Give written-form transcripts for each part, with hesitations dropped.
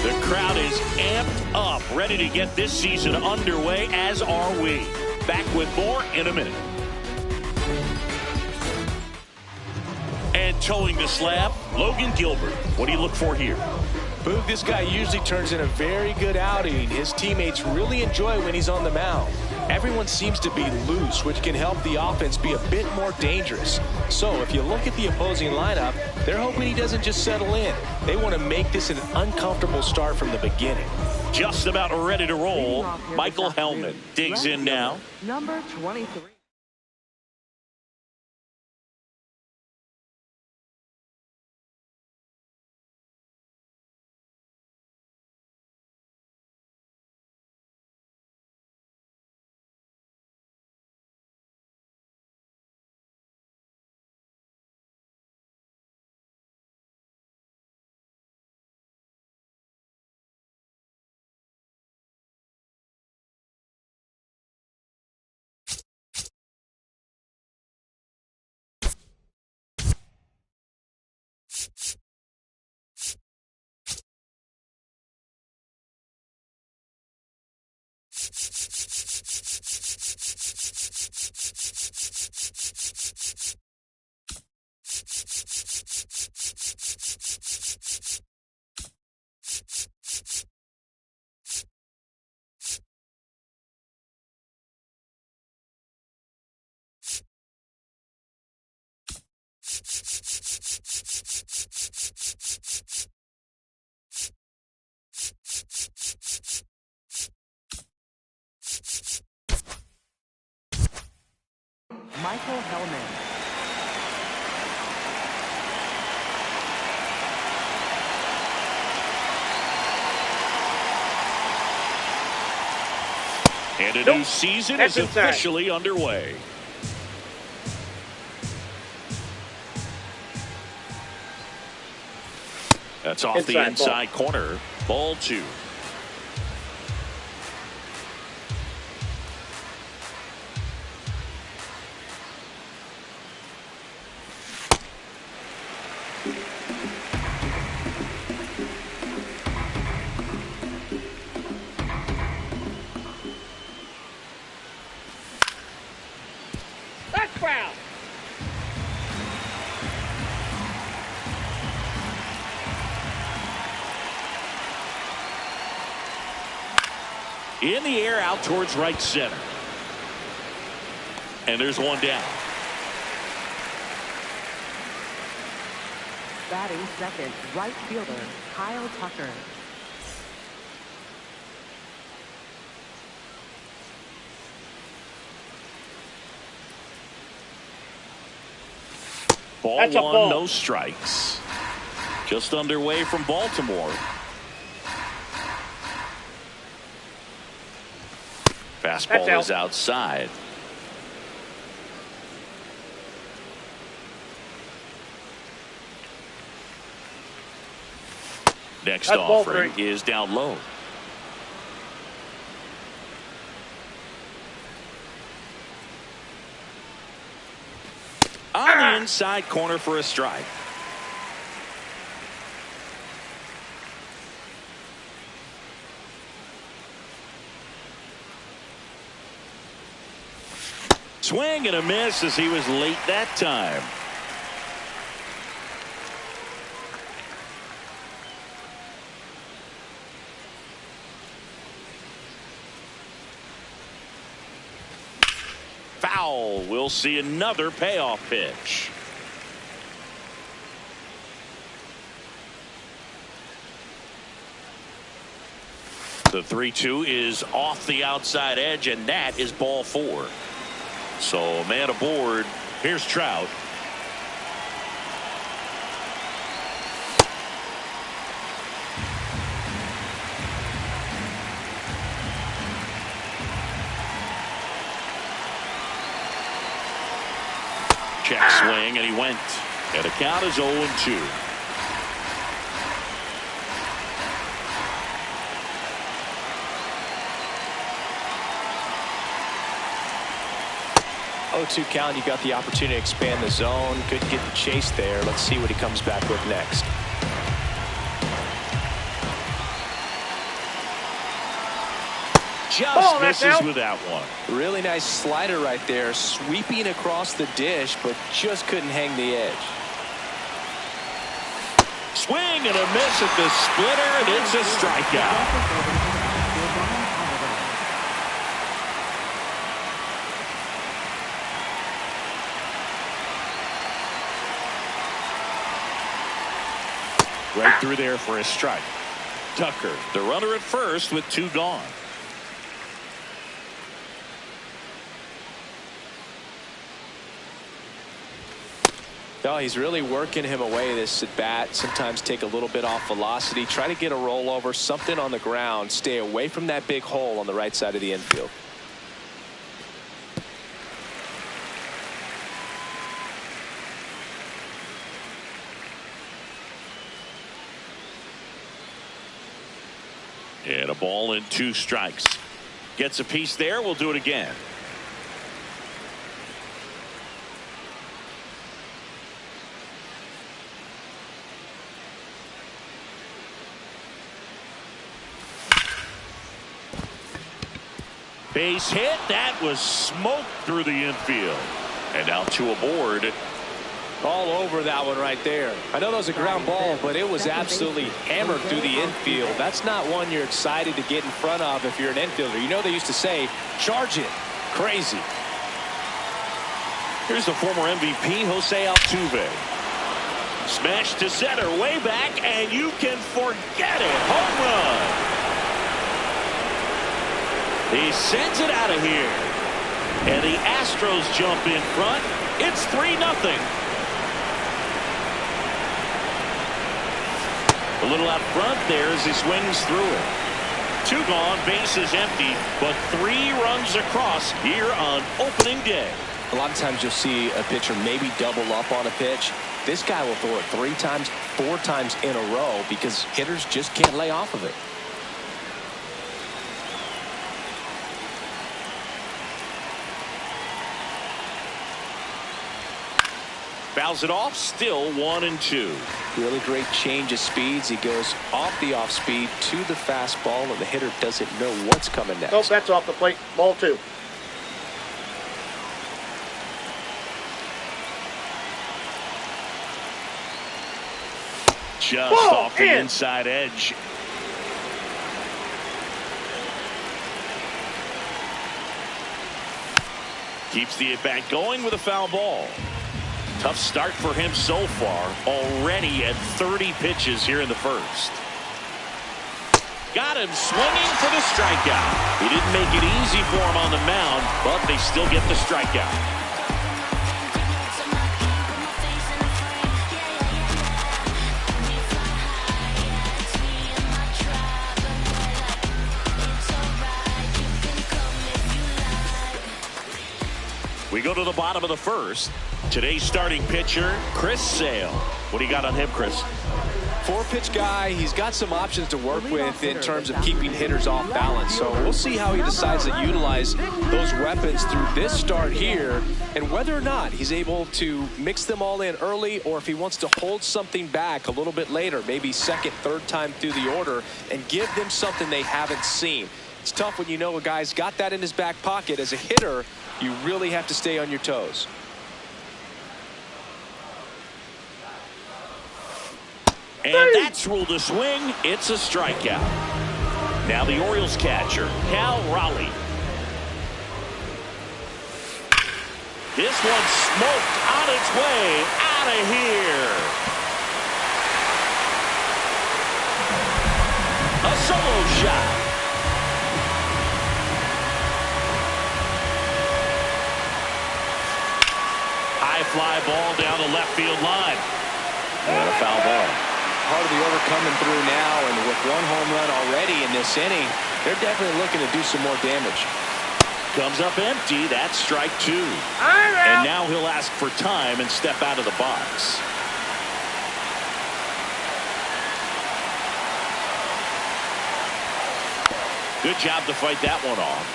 The crowd is amped up, ready to get this season underway, as are we. Back with more in a minute. And towing the slab, Logan Gilbert. What do you look for here? Boog, this guy usually turns in a very good outing. His teammates really enjoy when he's on the mound. Everyone seems to be loose, which can help the offense be a bit more dangerous. So if you look at the opposing lineup, they're hoping he doesn't just settle in. They want to make this an uncomfortable start from the beginning. Just about ready to roll. Michael Hellman digs in now. Number 23. Michael Hellman. And a new season is officially underway. That's off the inside corner. Ball 2. In the air, out towards right center. And there's one down. Batting second, right fielder, Kyle Tucker. Ball That's a one, ball. no strikes. Just underway from Baltimore. Fastball is outside. Next offering is down low. On the inside corner for a strike. Swing and a miss as he was late that time. Foul. We'll see another payoff pitch. The 3-2 is off the outside edge, and that is ball 4. So man aboard. Here's Trout. Check swing, and he went. And the count is 0-2. Oh, 0-2 count. You got the opportunity to expand the zone. Couldn't get the chase there. Let's see what he comes back with next. just misses with that one. Really nice slider right there, sweeping across the dish, but just couldn't hang the edge. Swing and a miss at the splitter, and it's a strikeout. Right through there for a strike. Tucker, the runner at first with 2 gone. Oh, he's really working him away this at bat. Sometimes take a little bit off velocity. Try to get a rollover, something on the ground. Stay away from that big hole on the right side of the infield. And a ball and 2 strikes. Gets a piece there. We'll do it again. Base hit. That was smoked through the infield. And out to a board. All over that one right there. I know that was a ground ball, but it was absolutely hammered through the infield. That's not one you're excited to get in front of if you're an infielder. You know they used to say, charge it. Crazy. Here's the former MVP, Jose Altuve. Smash to center, way back, and you can forget it. Home run. He sends it out of here. And the Astros jump in front. It's 3-0. A little out front there as he swings through it. 2 gone, base is empty, but 3 runs across here on opening day. A lot of times you'll see a pitcher maybe double up on a pitch. This guy will throw it 3 times, 4 times in a row because hitters just can't lay off of it. Fouls it off, still 1-2. Really great change of speeds. He goes off the off speed to the fastball, and the hitter doesn't know what's coming next. Nope, that's off the plate. Ball 2. Just off the inside edge. Keeps the at-bat going with a foul ball. Tough start for him so far. Already at 30 pitches here in the first. Got him swinging for the strikeout. He didn't make it easy for him on the mound, but they still get the strikeout. We go to the bottom of the first. Today's starting pitcher, Chris Sale. What do you got on him, Chris? 4-pitch guy. He's got some options to work with in terms of keeping hitters off balance. So we'll see how he decides to utilize those weapons through this start here and whether or not he's able to mix them all in early or if he wants to hold something back a little bit later, maybe second, third time through the order and give them something they haven't seen. It's tough when you know a guy's got that in his back pocket. As a hitter, you really have to stay on your toes. And that's ruled a swing. It's a strikeout. Now the Orioles catcher, Cal Raleigh. This one smoked on its way out of here. A solo shot. High fly ball down the left field line. And a foul ball. Part of the order coming through now, and with 1 home run already in this inning, they're definitely looking to do some more damage. Comes up empty. That's strike 2. And now he'll ask for time and step out of the box. Good job to fight that one off.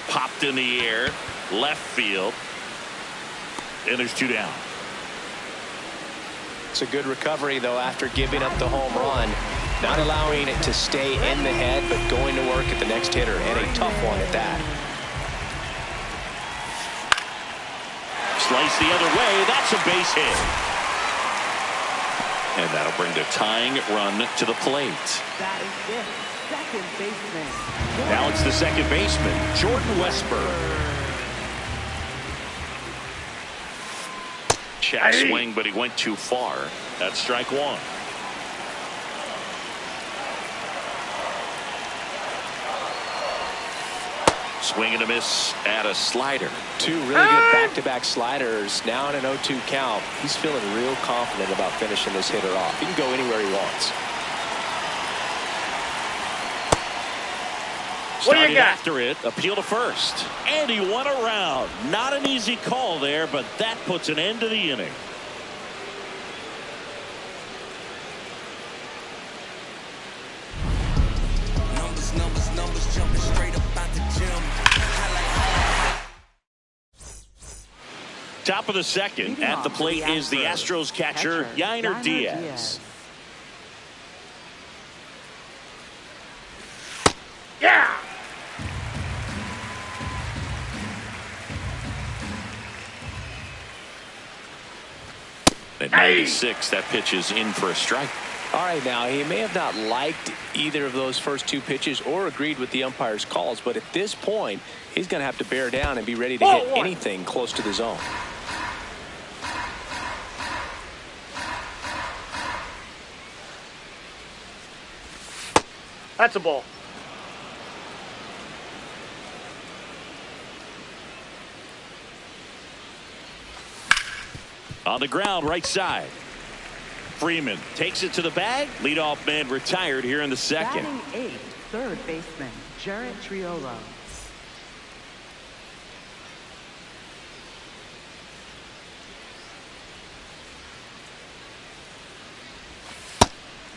Popped in the air. Left field. And there's 2 down. It's a good recovery, though, after giving up the home run. Not allowing it to stay in the head, but going to work at the next hitter, and a tough one at that. Slice the other way. That's a base hit. And that'll bring the tying run to the plate. That is it. Second baseman. Now it's the second baseman, Jordan Westburg. Check swing, but he went too far. That's strike one. Swing and a miss at a slider. Two really good back-to-back sliders. Now in an 0-2 count. He's feeling real confident about finishing this hitter off. He can go anywhere he wants. What do you Started got? after it, appeal to first. And he won around. Not an easy call there, but that puts an end to the inning. Numbers jumping straight up out the gym. Top of the second. At the plate is the Astros catcher, Yainer Diaz. Yeah! At 96, that pitch is in for a strike. All right, now, he may have not liked either of those first two pitches or agreed with the umpire's calls, but at this point, he's going to have to bear down and be ready to hit anything close to the zone. That's a ball. On the ground, right side. Freeman takes it to the bag. Leadoff man retired here in the second. Batting eighth, third baseman, Jarrett Triolo.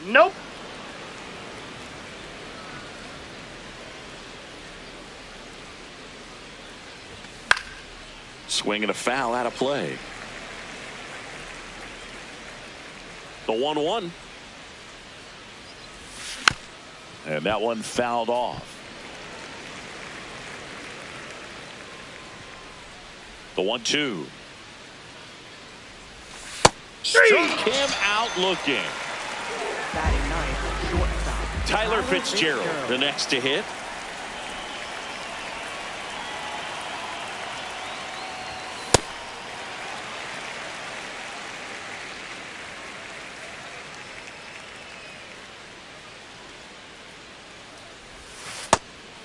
Nope. Swing and a foul out of play. The 1-1. And that one fouled off. The 1-2. Struck him out looking. Batting ninth, shortstop. Tyler Fitzgerald, the next to hit.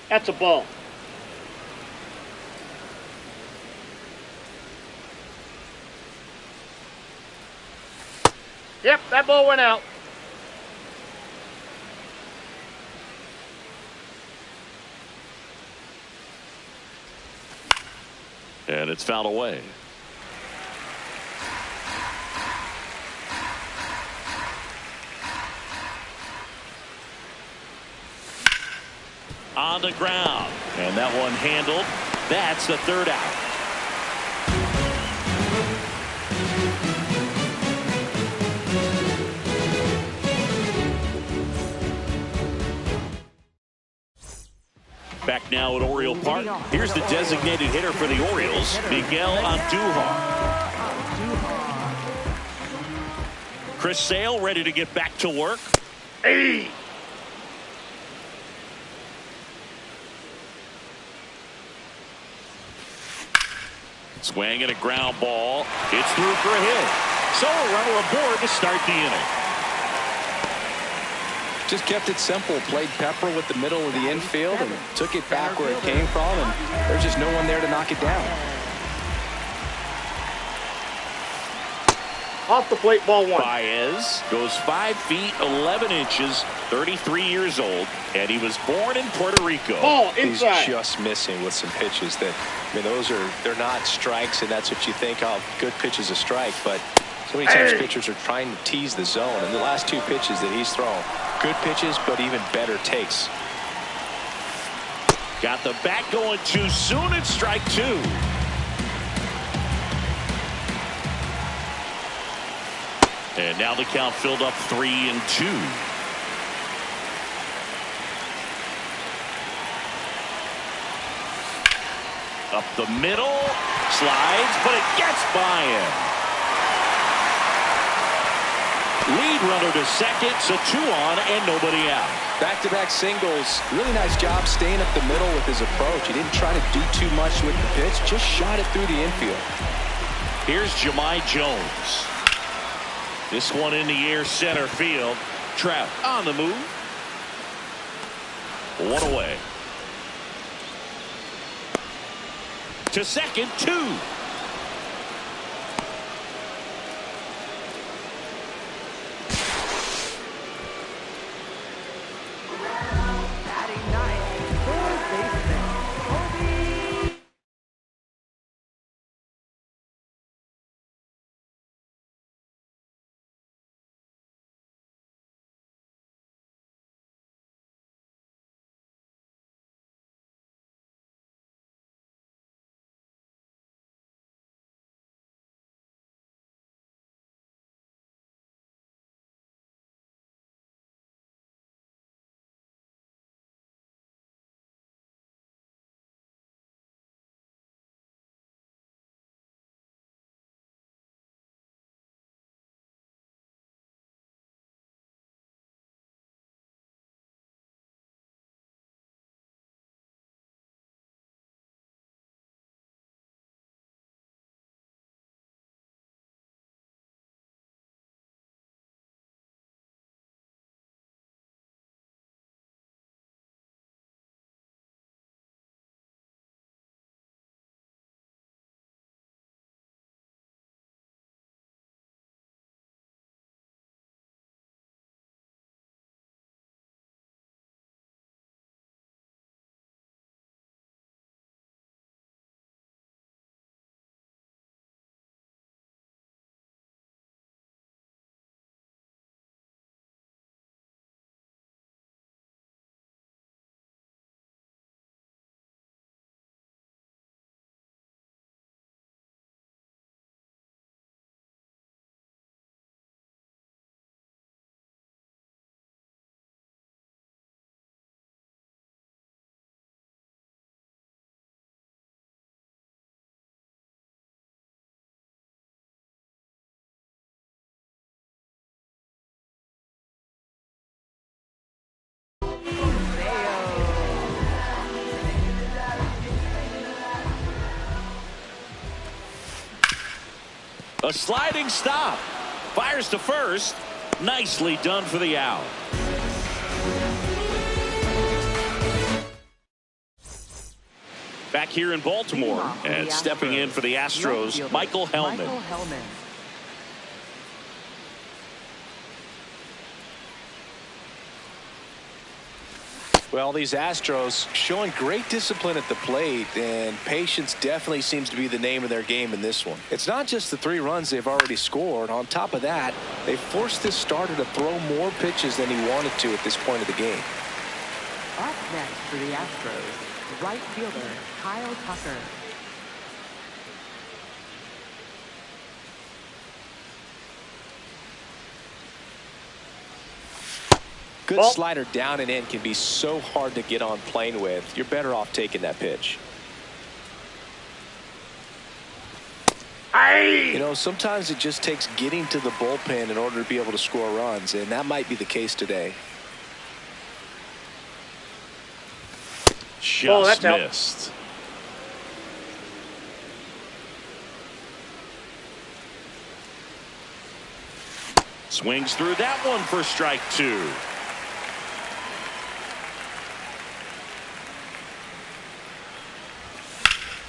That's a ball. Yep, that ball went out. And it's fouled away. On the ground. And that one handled. That's the third out. Back now at Oriole Park. Here's the designated hitter for the Orioles, Miguel Andujar. Chris Sale ready to get back to work. Hey! Swing and a ground ball. It's through for a hit. So a runner aboard to start the inning. Just kept it simple. Played Pepper with the middle of the infield and took it back where it came from, and there's just no one there to knock it down. Off the plate, ball one. Baez goes 5 feet 11 inches, 33 years old, and he was born in Puerto Rico. Ball He's inside. just missing with some pitches that, I mean, they're not strikes, and that's what you think of. Good pitch is a strike, but so many times pitchers are trying to tease the zone, and the last two pitches that he's thrown, good pitches, but even better takes. Got the bat going too soon. It's strike two. And now the count filled up 3-2. Up the middle, slides, but it gets by him. Lead runner to second, so 2 on and nobody out. Back-to-back singles. Really nice job staying up the middle with his approach. He didn't try to do too much with the pitch, just shot it through the infield. Here's Jahmai Jones. This one in the air, center field. Trout on the move. 1 away. To second, 2. Batting ninth, third baseman, Kobe. A sliding stop. Fires to first. Nicely done for the out. Back here in Baltimore and stepping in for the Astros, Michael Hellman. Well, these Astros showing great discipline at the plate, and patience definitely seems to be the name of their game in this one. It's not just the 3 runs they've already scored. On top of that, they forced this starter to throw more pitches than he wanted to at this point of the game. Up next for the Astros, right fielder Kyle Tucker. Good slider down and in can be so hard to get on plane with. You're better off taking that pitch. You know, sometimes it just takes getting to the bullpen in order to be able to score runs, and that might be the case today. Just missed. Swings through that one for strike 2.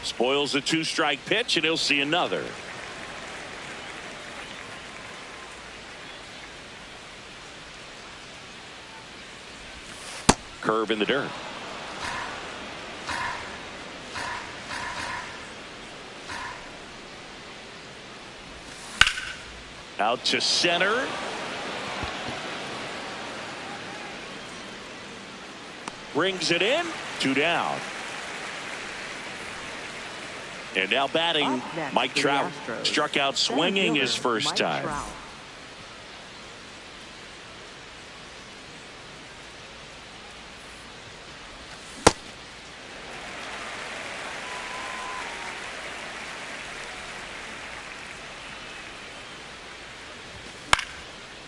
Spoils a 2-strike pitch, and he'll see another. Curve in the dirt. Out to center. Brings it in. 2 down. And now batting, Mike Trout. Struck out swinging his first time.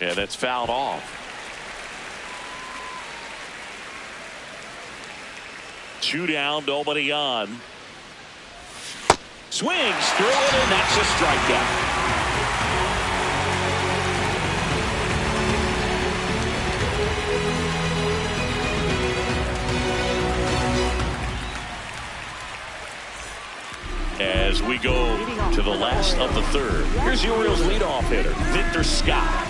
Yeah, that's fouled off. 2 down, nobody on. Swings through it, and that's a strikeout. As we go to the last of the third, here's the Orioles leadoff hitter, Victor Scott.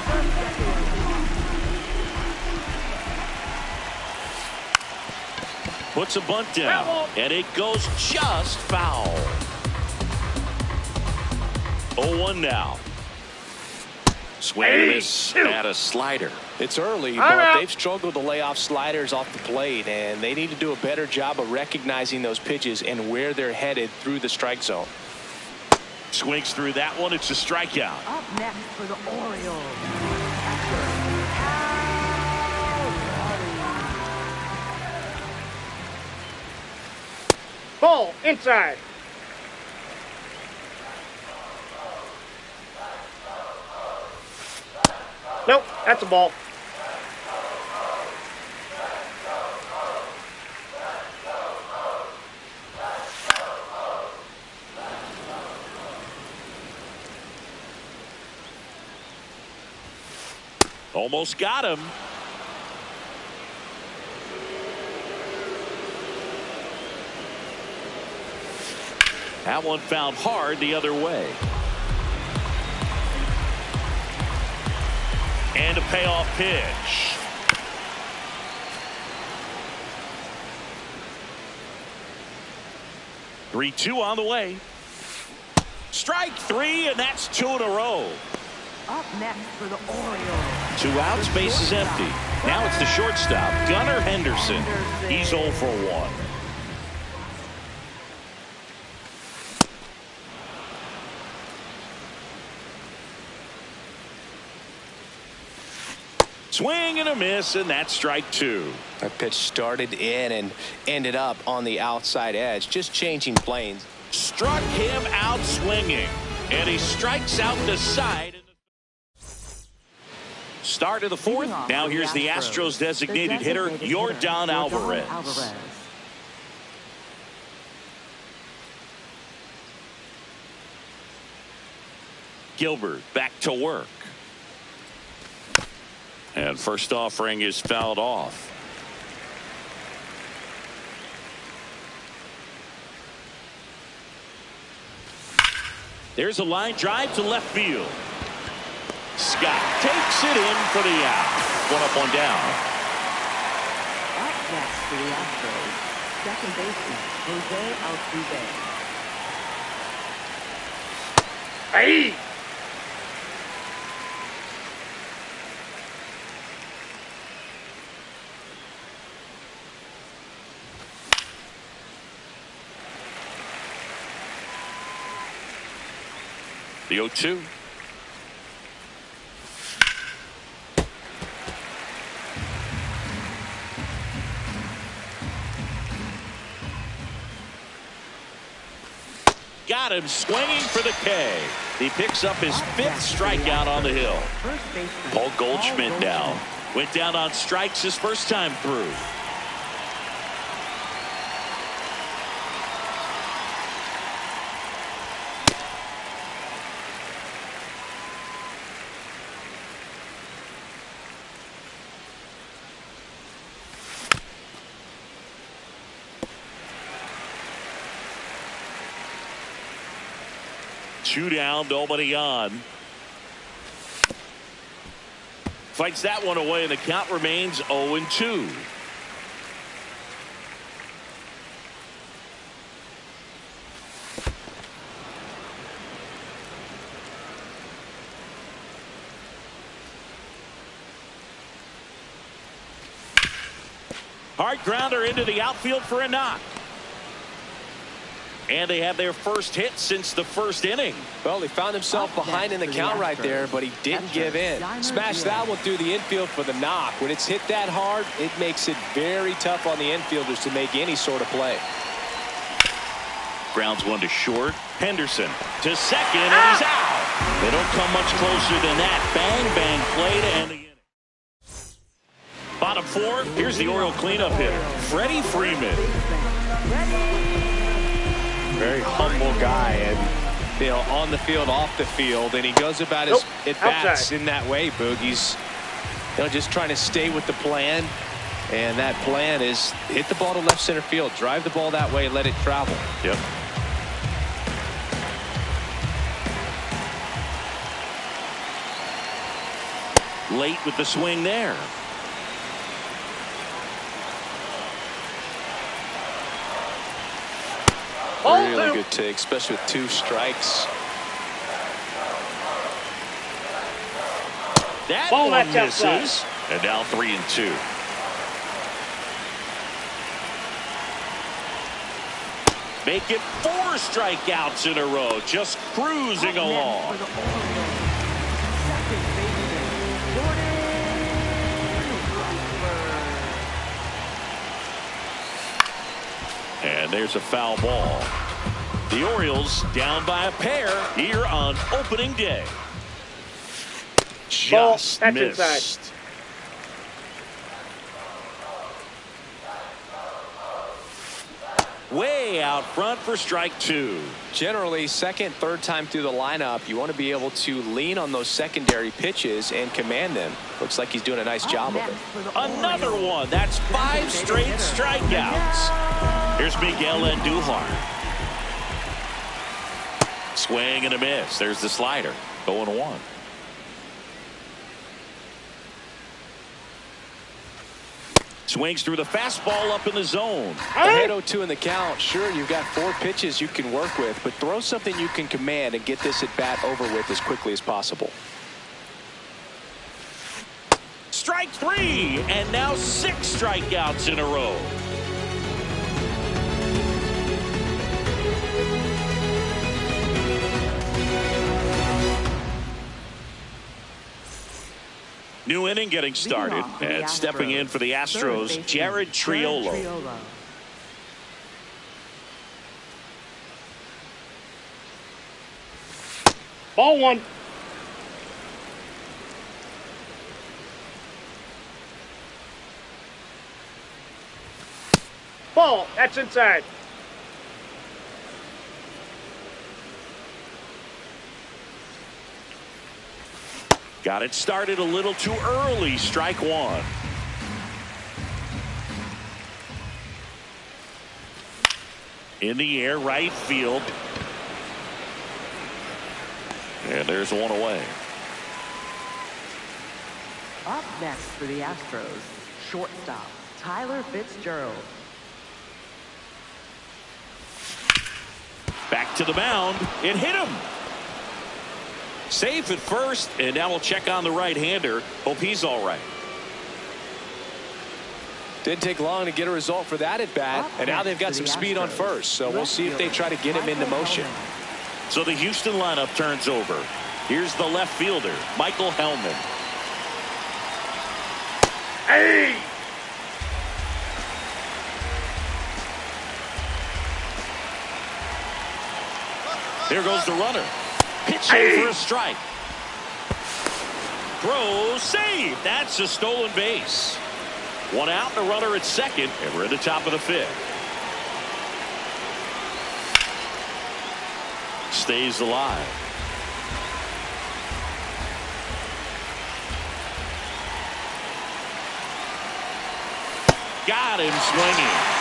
Puts a bunt down, and it goes just foul. 0-1 now. Swing and miss at a slider. It's early, but they've struggled to lay off sliders off the plate, and they need to do a better job of recognizing those pitches and where they're headed through the strike zone. Swings through that one. It's a strikeout. Up next for the Orioles. Ball inside. Nope, that's a ball. Almost got him. That one found hard the other way. And a payoff pitch. Three-2 on the way. Strike 3, and that's 2 in a row. Up next for the Orioles. 2 outs, base is empty. Now it's the shortstop, Gunnar Henderson. He's 0 for 1. Swing and a miss, and that's strike 2. That pitch started in and ended up on the outside edge, just changing planes. Struck him out swinging, and he strikes out the side. Start of the 4th. Now here's the Astros designated hitter, Yordan Alvarez. Gilbert back to work. And first offering is fouled off. There's a line drive to left field. Scott takes it in for the out. 1 up, 1 down. Up next for the Astros, second baseman Jose Altuve. Hey! The 0-2. Got him swinging for the K. He picks up his 5th strikeout on the hill. Paul Goldschmidt now went down on strikes his first time through. Two down, nobody on. Fights that one away, and the count remains 0-2. Hard grounder into the outfield for a knock. And they have their first hit since the first inning. Well, he found himself behind in the count right there, but he didn't give in. Smashed that one through the infield for the knock. When it's hit that hard, it makes it very tough on the infielders to make any sort of play. Grounds one to short. Henderson to second, and he's out. They don't come much closer than that. Bang, bang play to end the inning. Bottom four, here's the Oriole cleanup hitter, Freddie Freeman. Very humble guy, and on the field, off the field, and he goes about his at-bats in that way, Boog. He's just trying to stay with the plan, and that plan is hit the ball to left center field, drive the ball that way, let it travel. Yep. Late with the swing there. Really good take, especially with 2 strikes. That one misses. And now 3-2. Make it 4 strikeouts in a row. Just cruising along. And there's a foul ball. The Orioles down by a pair here on opening day. Just missed. Inside. Way out front for strike 2. Generally, second, third time through the lineup, you want to be able to lean on those secondary pitches and command them. Looks like he's doing a nice job of it. Another one. That's 5 straight strikeouts. Here's Miguel Andujar. Swing and a miss. There's the slider. 0-1. Swings through the fastball up in the zone. Ahead 0-2 in the count. Sure, you've got 4 pitches you can work with, but throw something you can command and get this at bat over with as quickly as possible. Strike 3, and now 6 strikeouts in a row. New inning getting started, and stepping in for the Astros, Jared Triolo. Ball 1. Ball. That's inside. Got it started a little too early. Strike 1. In the air, right field. And there's one away. Up next for the Astros, shortstop Tyler Fitzgerald. Back to the mound. It hit him. Safe at first, and now we'll check on the right-hander. Hope he's all right. Didn't take long to get a result for that at bat, and now they've got some speed on first, so we'll see if they try to get him into motion. So the Houston lineup turns over. Here's the left fielder, Michael Hellman. Hey! Here goes the runner. Pitching for a strike. Throw, save. That's a stolen base. 1 out and a runner at second, and we're at the top of the 5th. Stays alive. Got him swinging.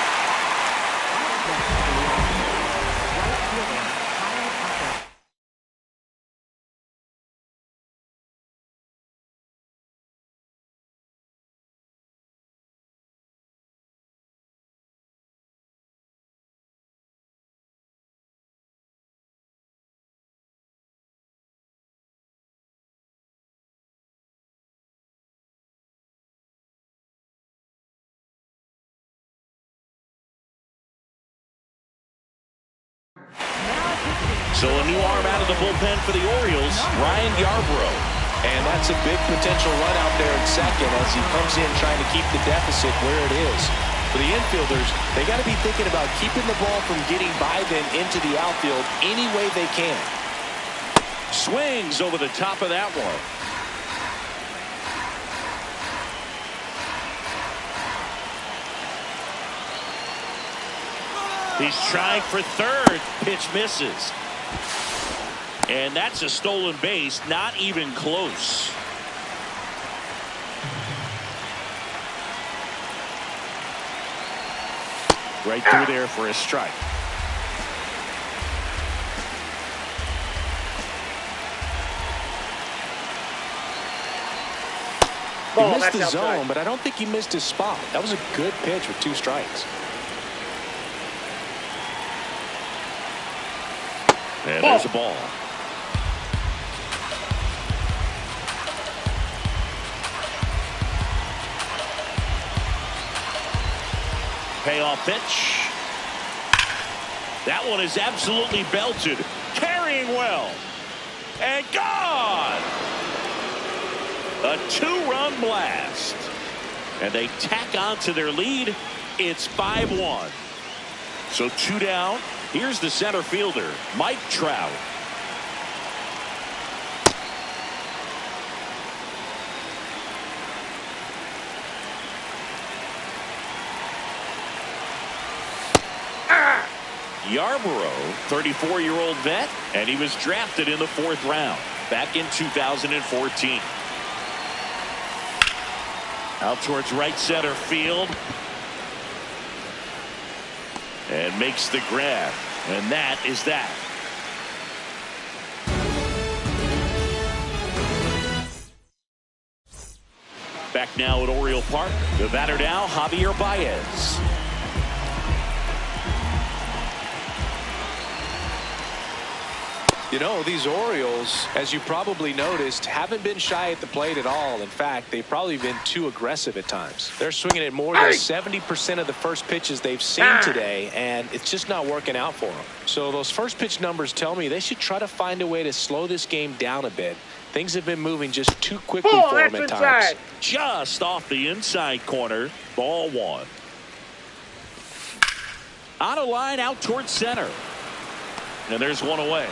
So a new arm out of the bullpen for the Orioles, Ryan Yarbrough. And that's a big potential run out there in second as he comes in trying to keep the deficit where it is. For the infielders, they got to be thinking about keeping the ball from getting by them into the outfield any way they can. Swings over the top of that one. He's trying for third. Pitch misses. And that's a stolen base. Not even close. Right through there for a strike. He missed the zone, but I don't think he missed his spot. That was a good pitch with 2 strikes. And there's a ball. Payoff pitch. That one is absolutely belted. Carrying well. And gone. A 2-run blast. And they tack on to their lead. It's 5-1. So 2 down. Here's the center fielder, Mike Trout. Yarborough, 34-year-old vet, and he was drafted in the 4th round back in 2014. Out towards right center field. And makes the grab. And that is that. Back now at Oriole Park. The batter now, Javier Baez. You know, these Orioles, as you probably noticed, haven't been shy at the plate at all. In fact, they've probably been too aggressive at times. They're swinging at more than 70% of the first pitches they've seen today, and it's just not working out for them. So those first pitch numbers tell me they should try to find a way to slow this game down a bit. Things have been moving just too quickly for them at times. Just off the inside corner. Ball 1. On a line out towards center. And there's one away.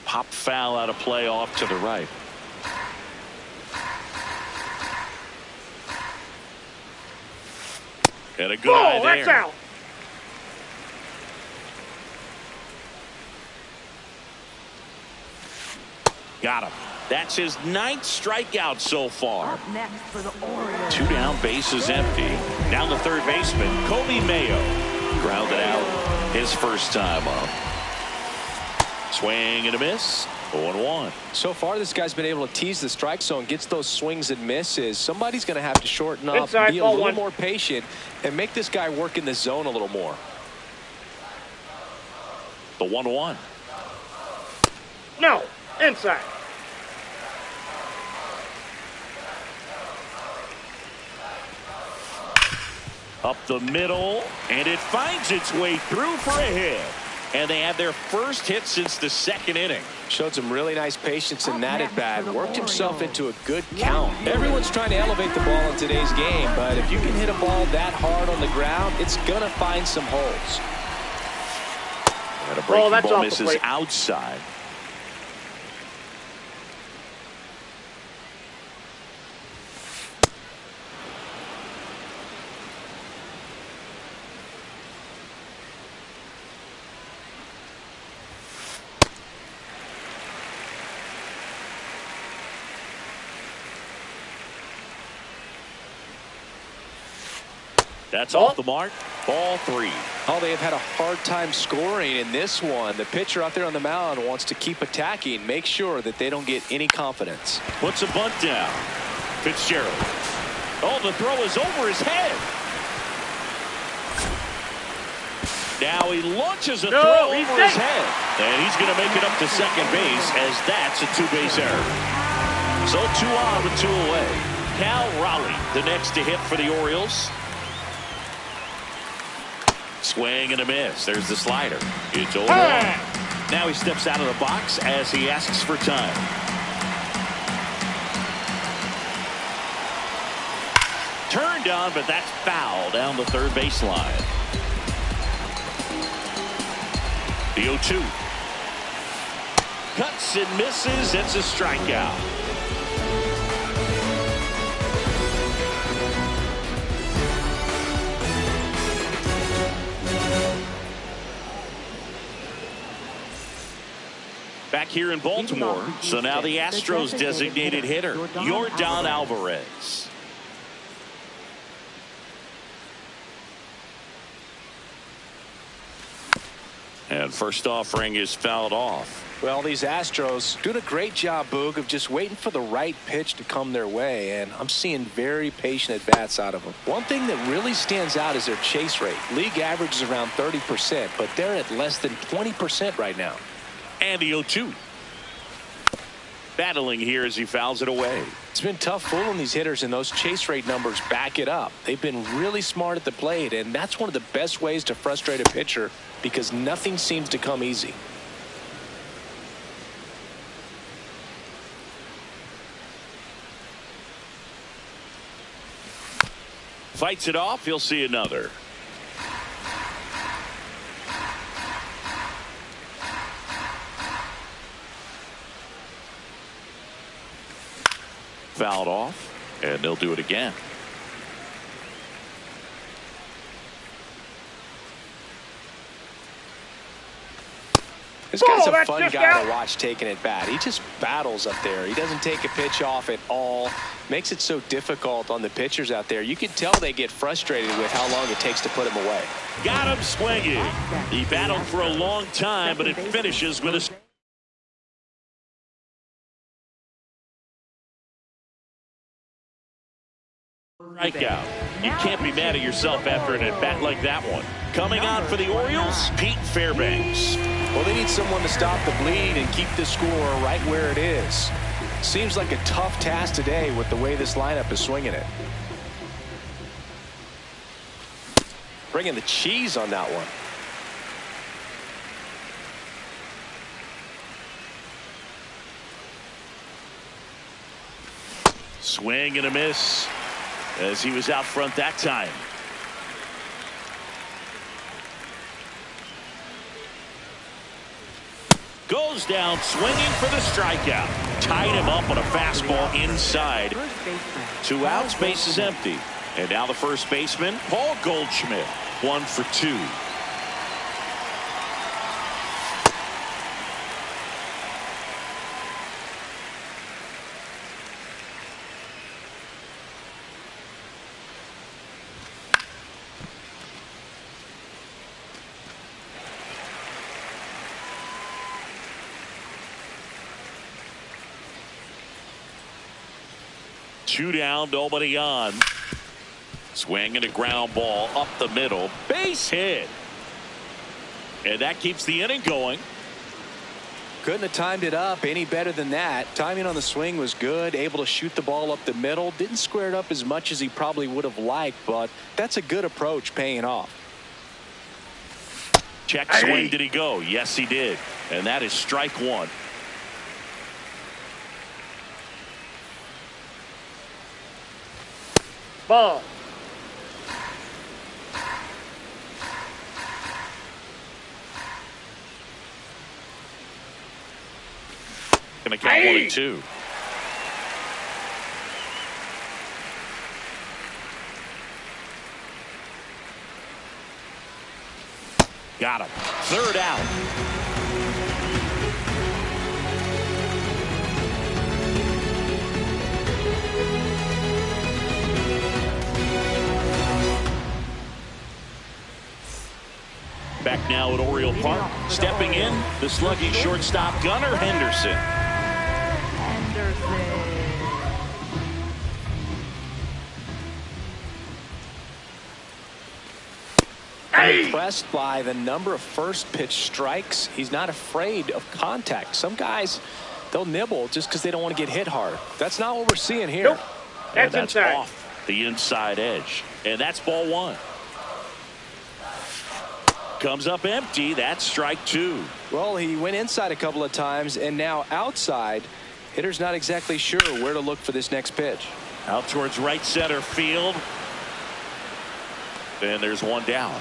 Pop foul out of play off to the right. And a good eye there. That's out. Got him. That's his 9th strikeout so far. Up next for the Orioles. 2 down, bases empty. Down the third baseman, Kobe Mayo. Grounded out his first time up. Swing and a miss. 0-1. So far, this guy's been able to tease the strike zone, gets those swings and misses. Somebody's going to have to shorten up, Inside, be a little more patient, and make this guy work in the zone a little more. The 1-1. No, inside. Up the middle, and it finds its way through for a hit. And they have their first hit since the 2nd inning. Showed some really nice patience in that at bat. Worked himself into a good count. Everyone's trying to elevate the ball in today's game, but if you can hit a ball that hard on the ground, it's going to find some holes. And a breaking ball misses outside. That's off the mark. Ball 3. Oh, they have had a hard time scoring in this one. The pitcher out there on the mound wants to keep attacking, make sure that they don't get any confidence. Puts a bunt down. Fitzgerald. Oh, the throw is over his head. Now he launches a throw over his head. And he's going to make it up to second base as that's a 2-base error. So 2 on with 2 away. Cal Raleigh, the next to hit for the Orioles. Swing and a miss. There's the slider. It's over. Now he steps out of the box as he asks for time. Turned on, but that's foul down the third baseline. The 0-2. Cuts and misses. It's a strikeout. Back here in Baltimore, so now the Astros designated hitter, Yordan Alvarez. And first offering is fouled off. Well, these Astros doing a great job, Boog, of just waiting for the right pitch to come their way, and I'm seeing very patient at-bats out of them. One thing that really stands out is their chase rate. League average is around 30%, but they're at less than 20% right now. And the 0-2. Battling here as he fouls it away. It's been tough fooling these hitters, and those chase rate numbers back it up. They've been really smart at the plate, and that's one of the best ways to frustrate a pitcher because nothing seems to come easy. Fights it off. He'll see another. Fouled off, and they'll do it again. This guy's a fun guy to watch taking at bat. He just battles up there. He doesn't take a pitch off at all. Makes it so difficult on the pitchers out there. You can tell they get frustrated with how long it takes to put him away. Got him swinging. He battled for a long time, but it finishes with a strikeout. You can't be mad at yourself after an at-bat like that one. Coming on for the Orioles, Pete Fairbanks. Well, they need someone to stop the bleed and keep the score right where it is. Seems like a tough task today with the way this lineup is swinging it. Bringing the cheese on that one. Swing and a miss as he was out front that time. Goes down swinging for the strikeout. Tied him up on a fastball inside. 2 outs, base is empty. And now the first baseman, Paul Goldschmidt, 1 for 2. Two down, nobody on. Swing and a ground ball up the middle. Base hit. And that keeps the inning going. Couldn't have timed it up any better than that. Timing on the swing was good. Able to shoot the ball up the middle. Didn't square it up as much as he probably would have liked, but that's a good approach paying off. Check swing. Did he go? Yes, he did. And that is strike 1. Ball. Gonna count 1 and 2. Got him. 3rd out. Back now at Oriole Park. Stepping in, the slugging shortstop Gunnar Henderson. I'm impressed by the number of first pitch strikes. He's not afraid of contact. Some guys, they'll nibble just because they don't want to get hit hard. That's not what we're seeing here. Nope. That's inside. Off the inside edge. And that's ball 1. comes up empty. That's strike two. Well, he went inside a couple of times, and now outside. Hitter's not exactly sure where to look for this next pitch. Out towards right center field. And there's one down.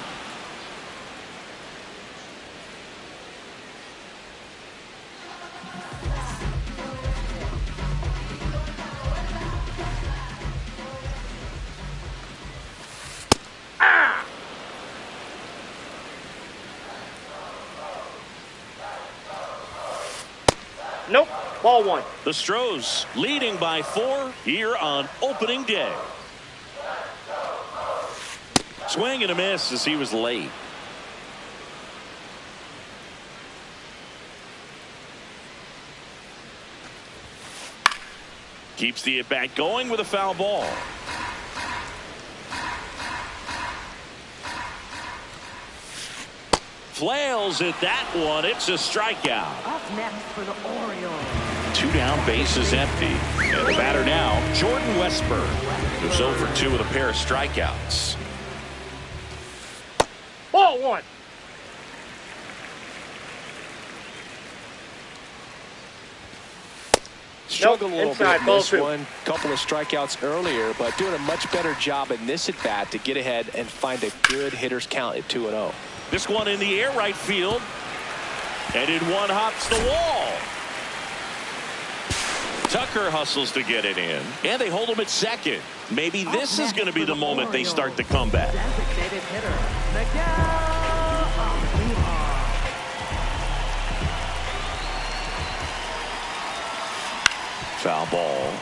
Nope. Ball one. The Stros leading by 4 here on opening day. Swing and a miss as he was late. Keeps the at-bat going with a foul ball. Flails at that one. It's a strikeout. Up next for the Orioles. 2 down, bases empty. And the batter now, Jordan Westburg, who's 0 for 2 with a pair of strikeouts. Ball one. Struggled a little inside, bit in ball this two. one. Couple of strikeouts earlier, but doing a much better job in this at bat to get ahead and find a good hitter's count at 2-0. This one in the air right field. And in one hops the wall. Tucker hustles to get it in. And they hold him at second. Maybe this is going to be the moment they start the comeback. Designated hitter, Miguel Olivar. Foul ball.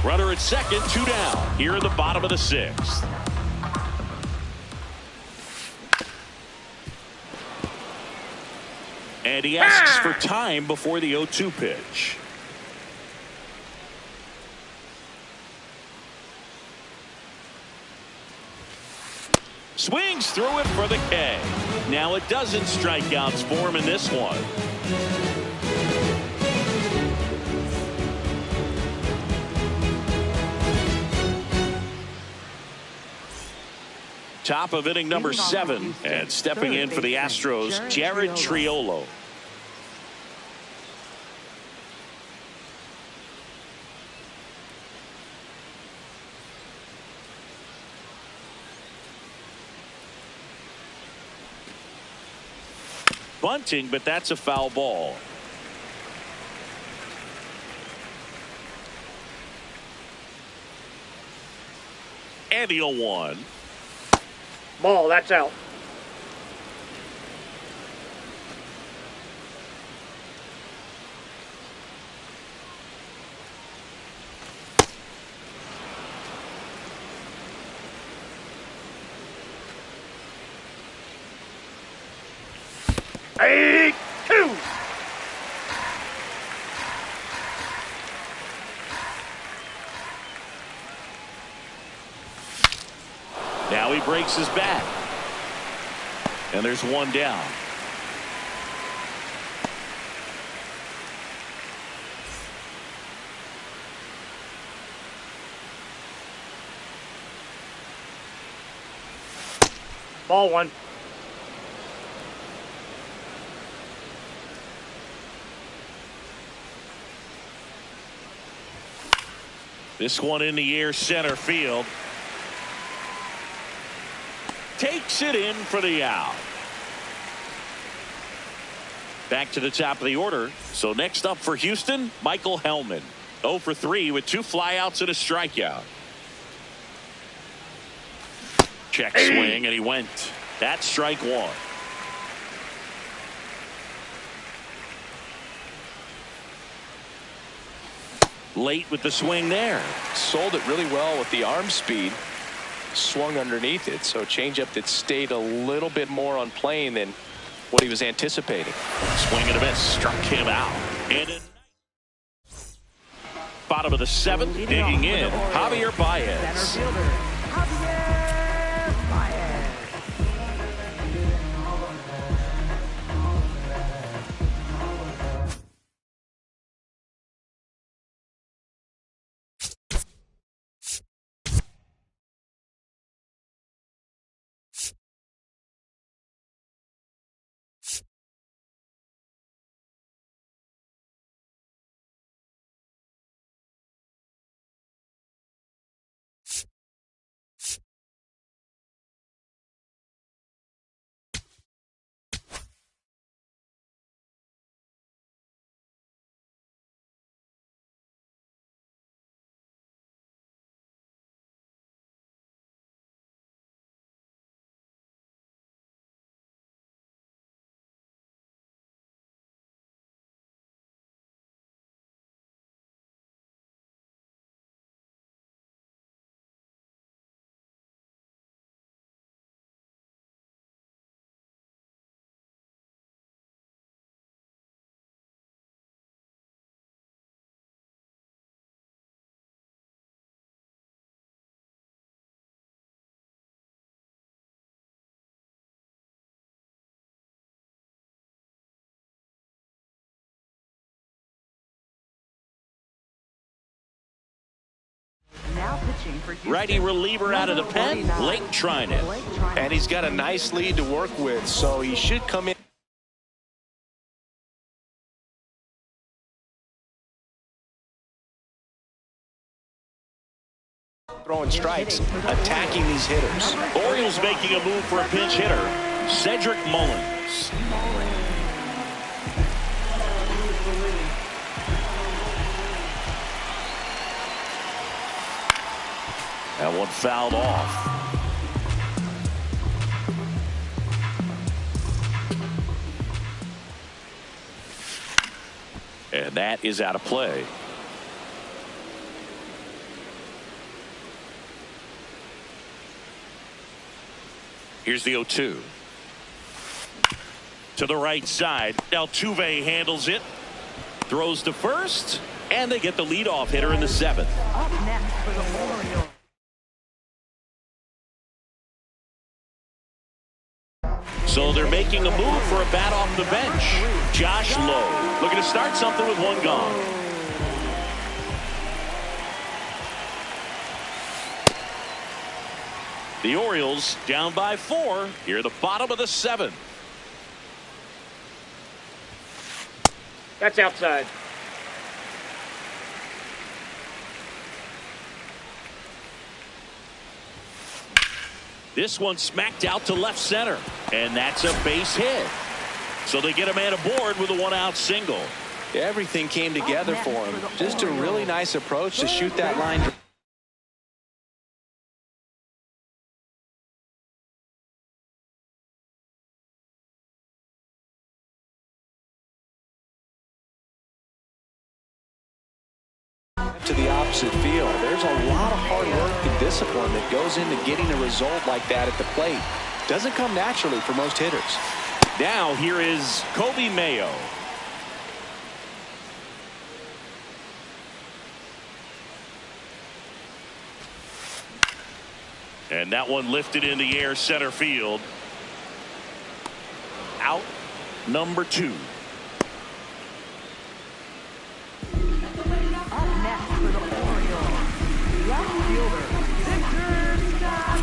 Runner at second, 2 down. Here in the bottom of the 6th. And he asks for time before the 0-2 pitch. Swings through it for the K. Now it doesn't strikeouts for him in this one. Top of inning number 7, and stepping in for the Astros, Jared Triolo. Bunting, but that's a foul ball. And the 0-1. Ball, that's out. Hey, 2. Now he breaks his back. And there's one down. Ball one. This one in the air center field. Takes it in for the out. Back to the top of the order. So next up for Houston, Michael Hellman. 0 for 3 with 2 flyouts and a strikeout. Check swing, and he went. That's strike 1. Late with the swing there. Sold it really well with the arm speed. Swung underneath it, so changeup that stayed a little bit more on plane than what he was anticipating. Swing and a miss, struck him out. And in bottom of the 7th, digging in, Javier Baez. Center fielder, Javier pitching for Houston. Righty reliever out of the pen, 49. Blake Trinan. Blake Trinan. And he's got a nice lead to work with, so he should come in. Throwing strikes, attacking these hitters. Orioles making a move for a pinch hitter, Cedric Mullins. That one fouled off. And that is out of play. Here's the 0-2. To the right side. Altuve handles it. Throws to first. And they get the leadoff hitter in the 7th. Up next for the Orioles. So they're making a move for a bat off the bench. Josh Lowe looking to start something with one gone. The Orioles down by 4 here at the bottom of the 7th. That's outside. This one smacked out to left center, and that's a base hit. So they get a man aboard with a 1-out single. Everything came together for him. Just a really nice approach to shoot that line. To the opposite field. There's a lot of hard work and discipline that goes into getting a result like that at the plate. Doesn't come naturally for most hitters. Now here is Kobe Mayo. And that one lifted in the air center field. Out number 2. Up next for the Orioles. Left fielder Victor Scott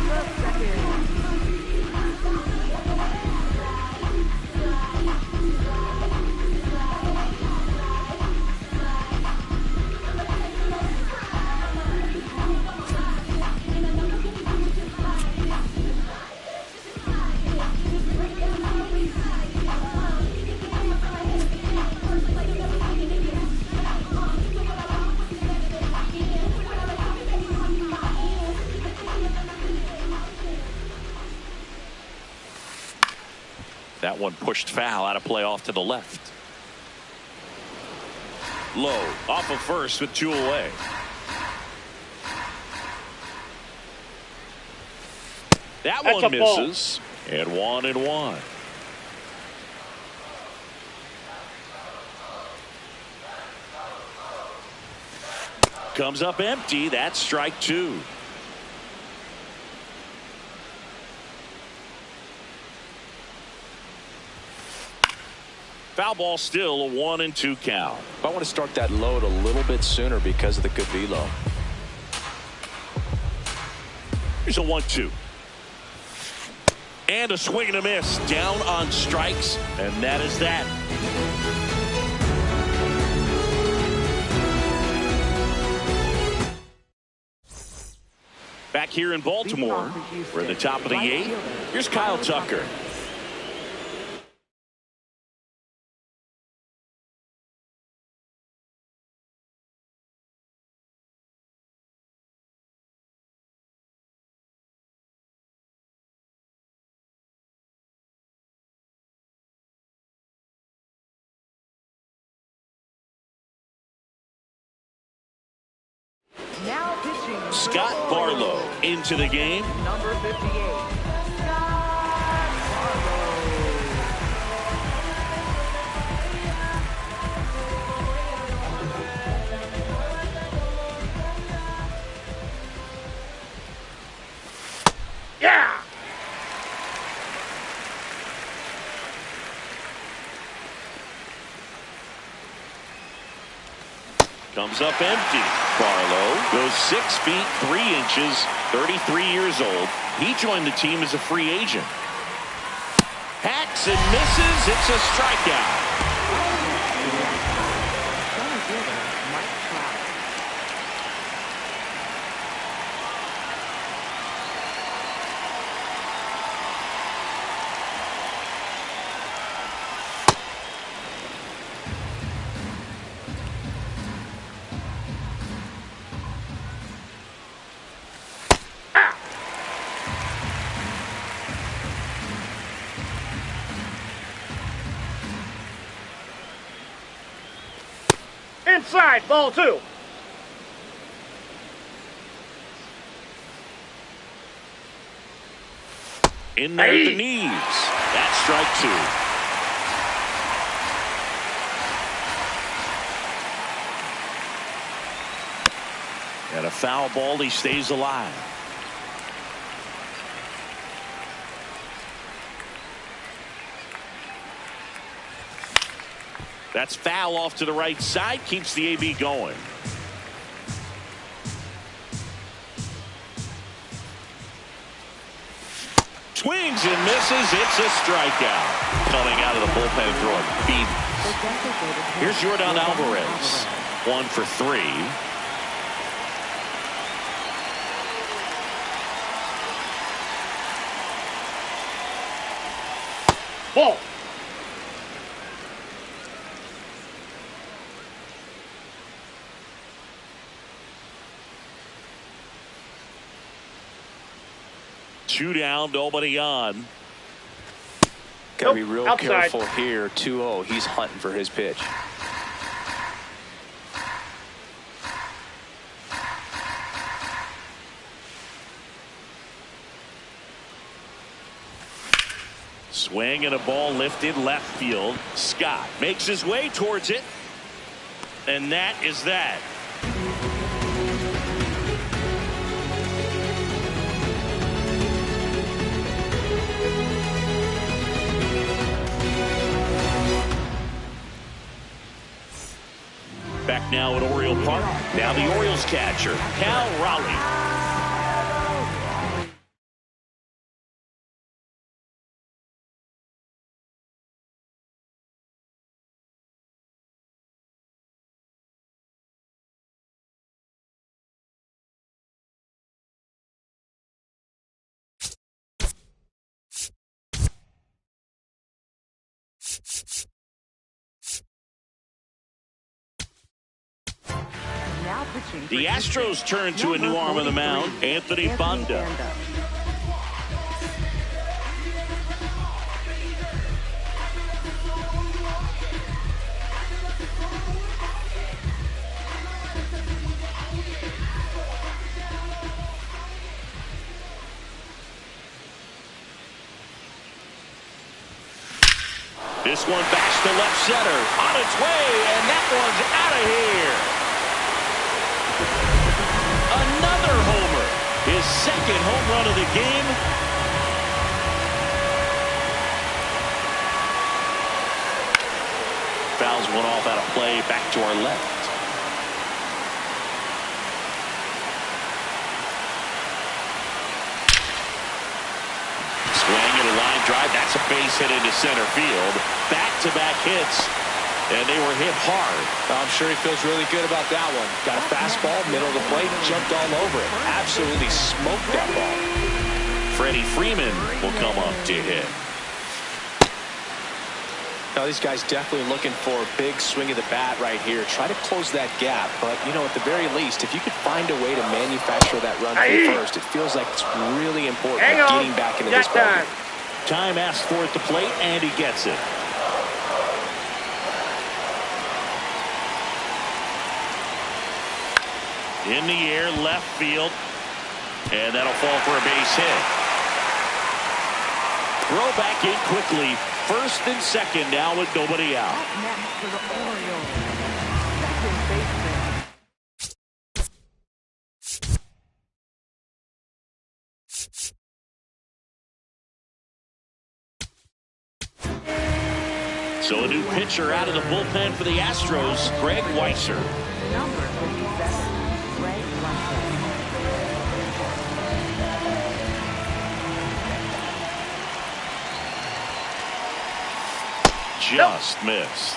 II. That one pushed foul, out of play off to the left. Low off of first with 2 away. That That's one a ball. misses. And 1-1. Comes up empty. That's strike 2. Foul ball, still a 1-2 count. I want to start that load a little bit sooner because of the good velo. Here's a 1-2. And a swing and a miss. Down on strikes. And that is that. Back here in Baltimore, we're at the top of the 8th. Here's Kyle Tucker. Now pitching. Scott Barlow into the game. Number 58. Scott Barlow. Yeah! Comes up empty. Barlow goes 6 feet 3 inches, 33 years old. He joined the team as a free agent. Hacks and misses. It's a strikeout. Inside, ball 2. In there at the knees. That's strike 2. And a foul ball. He stays alive. That's foul off to the right side. Keeps the AB going. Swings and misses. It's a strikeout. Coming out of the bullpen throwing beat. Here's Jordan Alvarez. 1 for 3. Ball. Two down, nobody on. Got to be real outside. careful here. 2-0. He's hunting for his pitch. Swing and a ball lifted left field. Scott makes his way towards it. And that is that. Back now at Oriole Park. Now the Orioles catcher, Cal Raleigh. The Astros turn to a new arm of the mound, Anthony Banda. This one backs to left center, on its way, and that one's out of here. Another homer, his second home run of the game. Fouls one off out of play, back to our left. Swing and a line drive, that's a base hit into center field. Back-to-back hits. And they were hit hard. I'm sure he feels really good about that one. Got a fastball, middle of the plate, jumped all over it. Absolutely smoked that ball. Freddie Freeman will come up to hit. Now these guys definitely looking for a big swing of the bat right here. Try to close that gap. But, you know, at the very least, if you could find a way to manufacture that run from first, it feels like it's really important getting back into this ball. Time asked for it to plate, and he gets it. In the air, left field, and that'll fall for a base hit. Throw back in quickly. First and second now with nobody out. Up next for the Orioles, second baseman. So a new pitcher out of the bullpen for the Astros, Greg Weisser. Number 57, Greg Weisser. Just missed.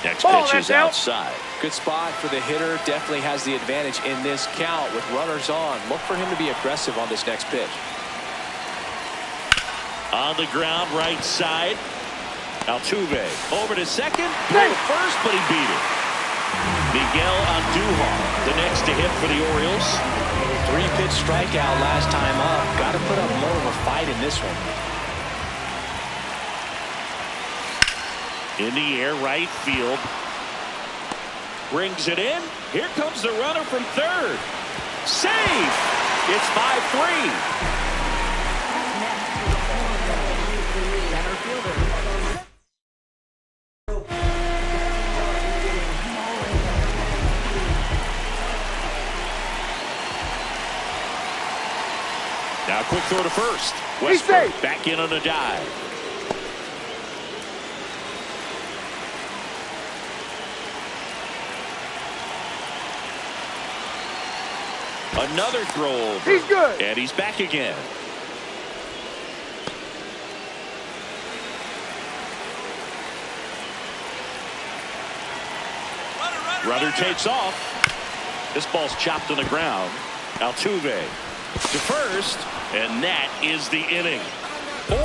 Next Ball, pitch is that's out. outside. Good spot for the hitter. Definitely has the advantage in this count with runners on. Look for him to be aggressive on this next pitch. On the ground, right side. Altuve over to second. Throw first, but he beat it. Miguel Andujar, the next to hit for the Orioles. 3-pitch strikeout last time up. Got to put up more of a fight in this one. In the air, right field. Brings it in. Here comes the runner from third. Safe. It's 5-3. Center fielder. Now quick throw to first. He's Westbrook safe. back in on a dive. Another throw over. He's good. And he's back again. Runner takes off. This ball's chopped on the ground. Altuve to first, and that is the inning.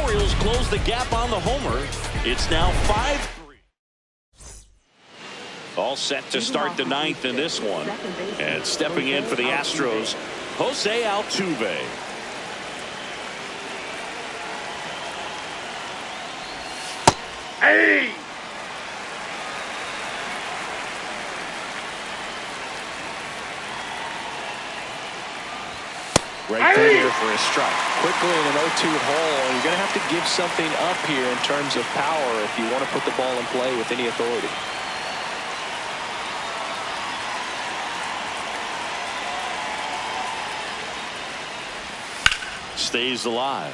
Orioles close the gap on the homer. It's now 5-3. All set to start the ninth in this one. And stepping in for the Astros, Jose Altuve. Hey! Right there for a strike. Quickly in an 0-2 hole. You're going to have to give something up here in terms of power if you want to put the ball in play with any authority. Stays alive.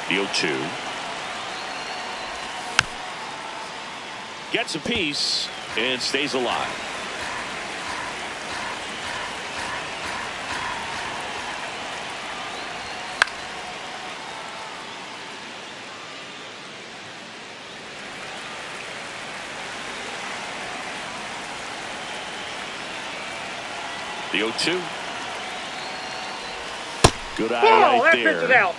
The 0-2. Gets a piece and stays alive. The 0-2. Good eye Ball, right that pitch is there. out.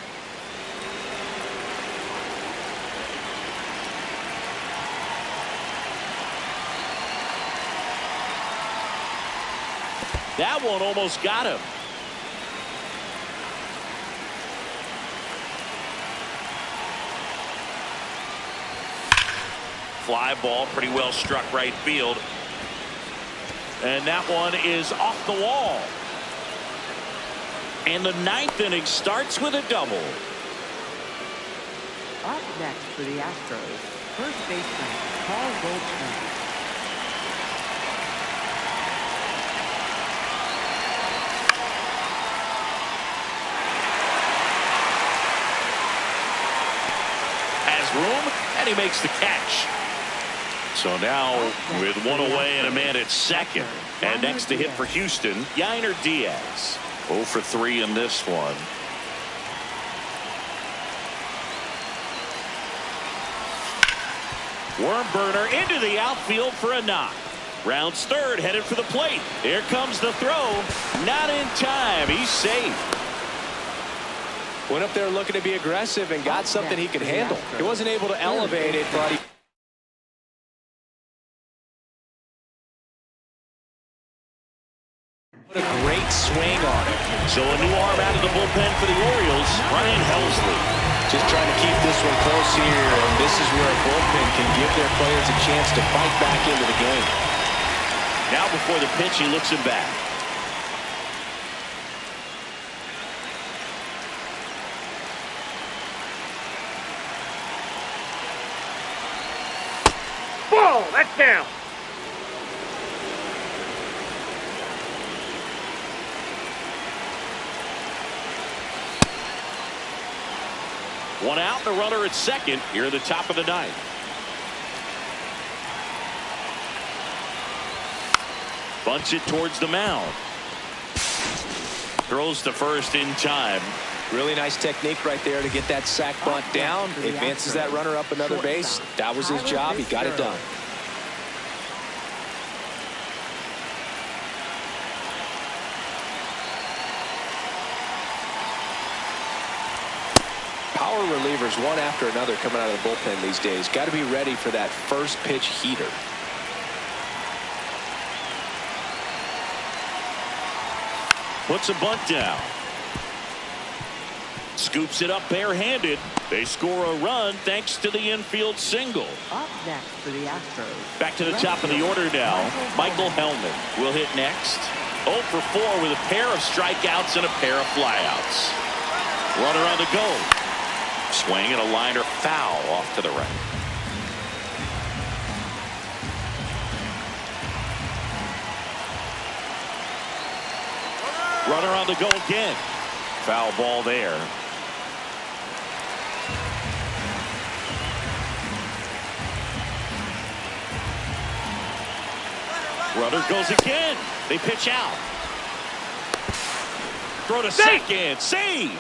That one almost got him. Fly ball, pretty well struck right field. And that one is off the wall. And the ninth inning starts with a double. Up next for the Astros, first baseman Paul Goldschmidt. Room, and he makes the catch. So now with one away and a man at second, and next to hit for Houston, Yainer Diaz. 0 for 3 in this one. Worm burner into the outfield for a knock. Rounds third, headed for the plate. Here comes the throw. Not in time. He's safe. Went up there looking to be aggressive and got something he could handle. He wasn't able to elevate it, but he... What a great swing on it. So a new arm out of the bullpen for the Orioles, Ryan Helsley. Just trying to keep this one close here, and this is where a bullpen can give their players a chance to fight back into the game. Now before the pitch, he looks him back. That's down. One out, the runner at second here at the top of the ninth. Bunts it towards the mound. Throws to first in time. Really nice technique right there to get that sac bunt down. Advances that runner up another base. That was his job. He got it done. Power relievers one after another coming out of the bullpen these days. Got to be ready for that first pitch heater. Puts a bunt down. Scoops it up barehanded. They score a run thanks to the infield single. Up next for the Astros. Back to the top of the order now. Michael Hellman will hit next. 0 for 4 with a pair of strikeouts and a pair of flyouts. Runner on the go. Swing and a liner foul off to the right. Runner on the go again. Foul ball there. Runner goes again. They pitch out. Throw to second. Save.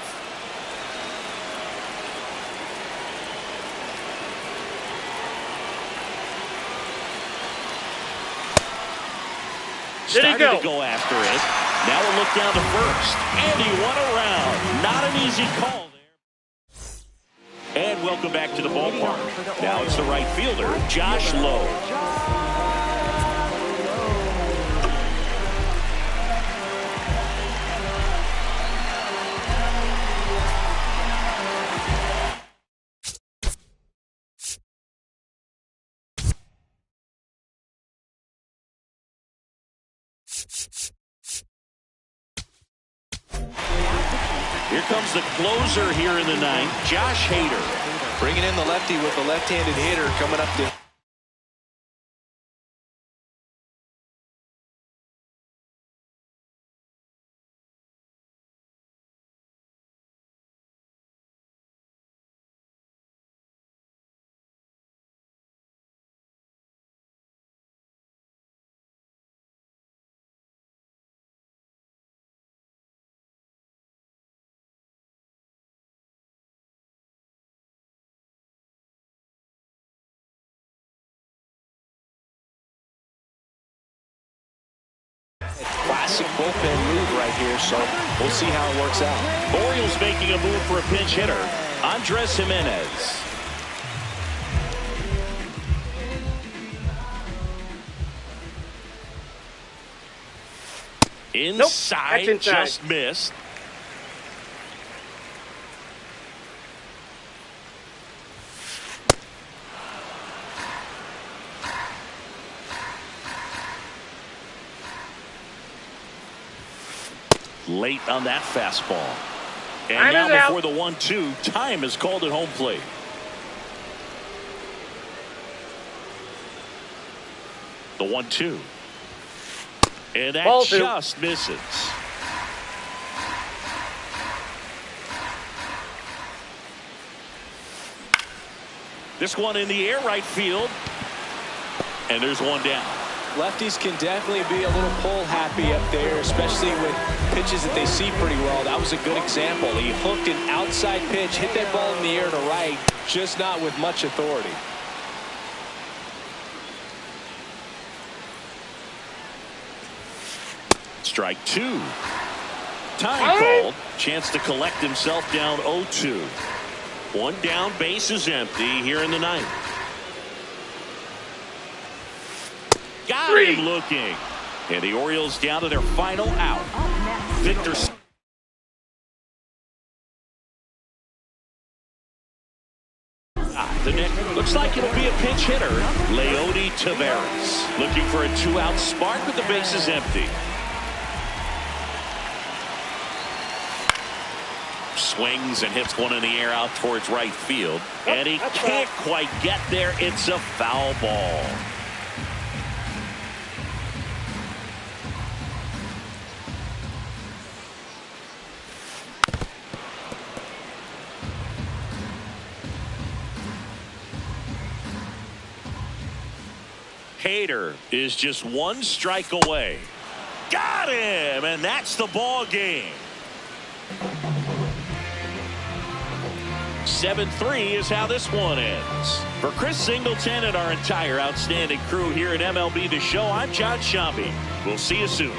Started to go after it. Now a look down to first. And he won around. Not an easy call there. And welcome back to the ballpark. Now it's the right fielder, Josh Lowe. Here comes the closer here in the ninth, Josh Hader. Bringing in the lefty with the left-handed hitter coming up to. Classic bullpen move right here, so we'll see how it works out. Orioles making a move for a pinch hitter, Andres Jimenez. Inside, Nope, just missed. Late on that fastball. And now before the 1-2, time is called at home plate. The 1-2. And that Ball two. Just misses. This one in the air, right field. And there's one down. Lefties can definitely be a little pull happy up there, especially with pitches that they see pretty well. That was a good example. He hooked an outside pitch, hit that ball in the air to right, just not with much authority. Strike two. Time called. Chance to collect himself down 0-2. One down, base is empty here in the ninth. Got him looking. And the Orioles down to their final out. Victor. The next looks like it'll be a pinch hitter. Leody Taveras looking for a 2-out spark with the bases empty. Swings and hits one in the air out towards right field. And he can't quite get there. It's a foul ball. Hader is just one strike away. Got him, and that's the ball game. 7-3 is how this one ends. For Chris Singleton and our entire outstanding crew here at MLB The Show, I'm John Sciambi. We'll see you soon.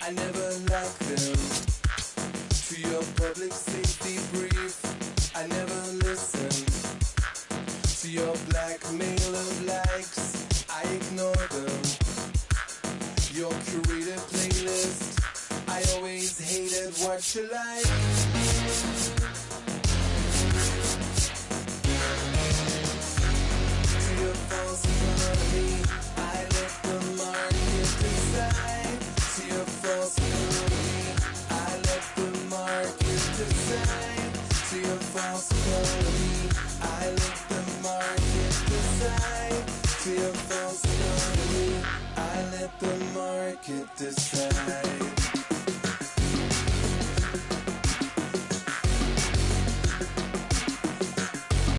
I never liked them. To your public safety brief, I never listened. To your blackmail of likes, I ignore them. Your curated playlist, I always hated what you like. To your false economy, I let the market decide. To your false economy, I let the market decide. To your false economy, I let the market decide. To your false economy, I let the market decide.